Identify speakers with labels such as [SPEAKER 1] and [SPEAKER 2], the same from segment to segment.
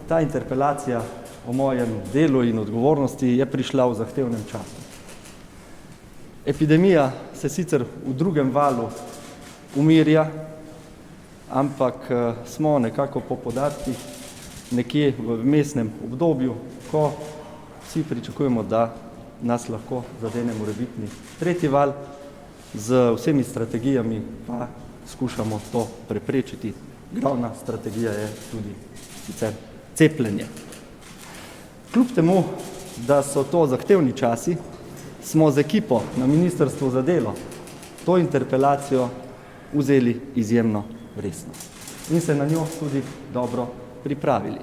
[SPEAKER 1] ta interpelacija o mojem delu in odgovornosti je prišla v zahtevnem času. Epidemija se sicer v drugem valu umirja, ampak smo nekako po podatkih nekje v vmesnem obdobju, ko vsi pričakujemo, da nas lahko zadene morebitni tretji val, z vsemi strategijami pa skušamo to preprečiti. Glavna strategija je tudi sicer cepljenje. Kljub temu, da so to zahtevni časi, smo z ekipo na Ministrstvu za delo to interpelacijo vzeli izjemno resno in se na njo tudi dobro pripravili.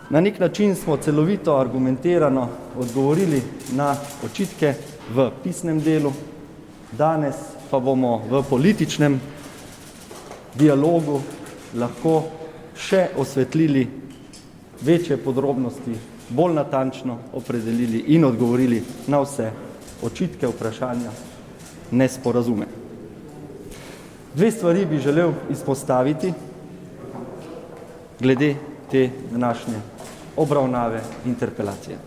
[SPEAKER 1] Na nek način smo celovito, argumentirano odgovorili na očitke v pisnem delu, danes pa bomo v političnem dialogu lahko še osvetlili večje podrobnosti, bolj natančno opredelili in odgovorili na vse očitke, vprašanja, nesporazume. Dve stvari bi želel izpostaviti glede te današnje obravnave interpelacije.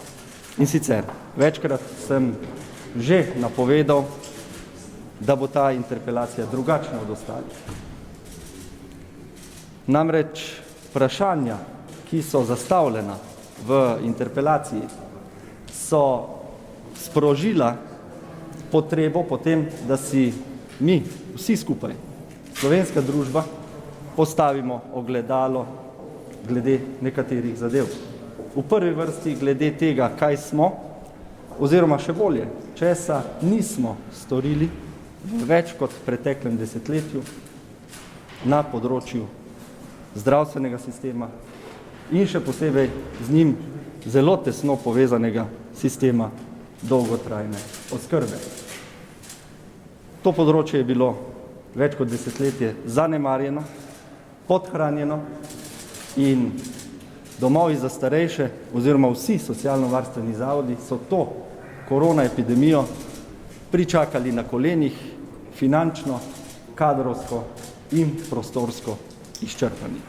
[SPEAKER 1] In sicer, večkrat sem že napovedal, da bo ta interpelacija drugačna od ostalih. Namreč vprašanja, ki so zastavljena v interpelaciji, so sprožila potrebo potem, da si mi, vsi skupaj, slovenska družba, postavimo ogledalo glede nekaterih zadev. V prvi vrsti glede tega, kaj smo, oziroma še bolje, česa nismo storili v več kot preteklem desetletju na področju zdravstvenega sistema in še posebej z njim zelo tesno povezanega sistema dolgotrajne oskrbe. To področje je bilo več kot desetletje zanemarjeno, podhranjeno in domovi za starejše oziroma vsi socialno-varstveni zavodi so to korona epidemijo pričakali na kolenih, finančno, kadrovsko in prostorsko izčrpani.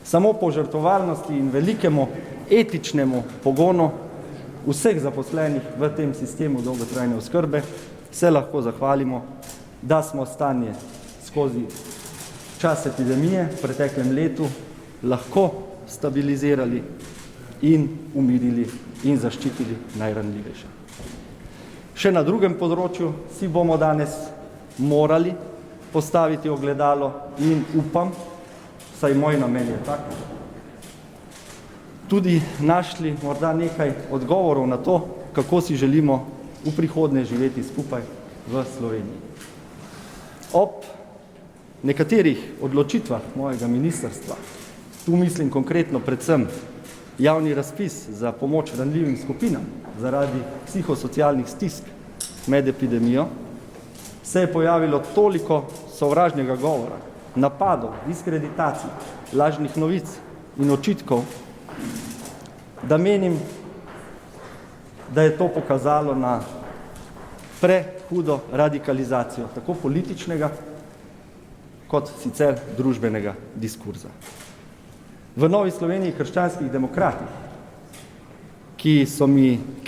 [SPEAKER 1] Samo po žrtvovalnosti in velikemu etičnemu pogonu vseh zaposlenih v tem sistemu dolgotrajne oskrbe se lahko zahvalimo, da smo stanje skozi čas epidemije v preteklem letu lahko stabilizirali in umirili in zaščitili najranljivejše. Še na drugem področju si bomo danes morali postaviti ogledalo in upam, saj moj namen je tak, tudi našli morda nekaj odgovorov na to, kako si želimo v prihodnje živeti skupaj v Sloveniji. Ob nekaterih odločitvah mojega ministrstva, tu mislim konkretno predvsem javni razpis za pomoč ranljivim skupinam zaradi psihosocialnih stisk med epidemijo, se je pojavilo toliko sovražnega govora, napadov, diskreditacij, lažnih novic in očitkov, da menim, da je to pokazalo na prehudo radikalizacijo tako političnega kot sicer družbenega diskurza. V Novi Sloveniji krščanskih demokratih, ki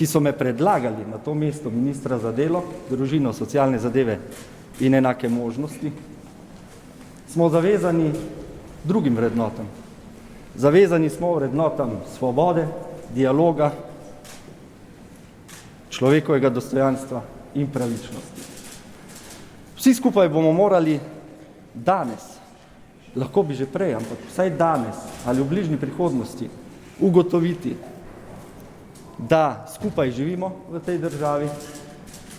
[SPEAKER 1] so me predlagali na to mesto ministra za delo, družino, socialne zadeve in enake možnosti, smo zavezani drugim vrednotam. Zavezani smo vrednotam svobode, dialoga, človekovega dostojanstva in pravičnosti. Vsi skupaj bomo morali danes, lahko bi že prej, ampak vsaj danes ali v bližnji prihodnosti ugotoviti, da skupaj živimo v tej državi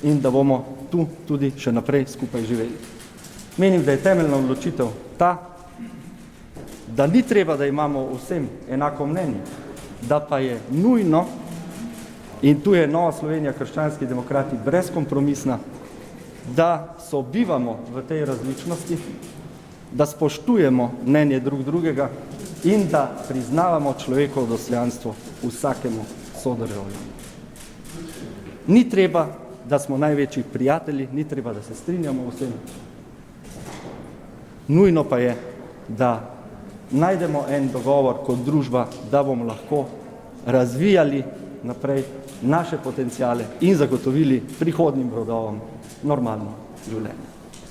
[SPEAKER 1] in da bomo tu tudi še naprej skupaj živeli. Menim, da je temeljna odločitev ta, da ni treba, da imamo vsem enako mnenje, da pa je nujno, in tu je Nova Slovenija krščanski demokrati brezkompromisna, da sobivamo v tej različnosti, da spoštujemo mnenje drug drugega in da priznavamo človekovo dostojanstvo vsakemu sodržavljanu. Ni treba, da smo največji prijatelji, ni treba, da se strinjamo vsem. Nujno pa je, da najdemo en dogovor kot družba, da bomo lahko razvijali naprej naše potenciale in zagotovili prihodnjim rodovom normalno življenje.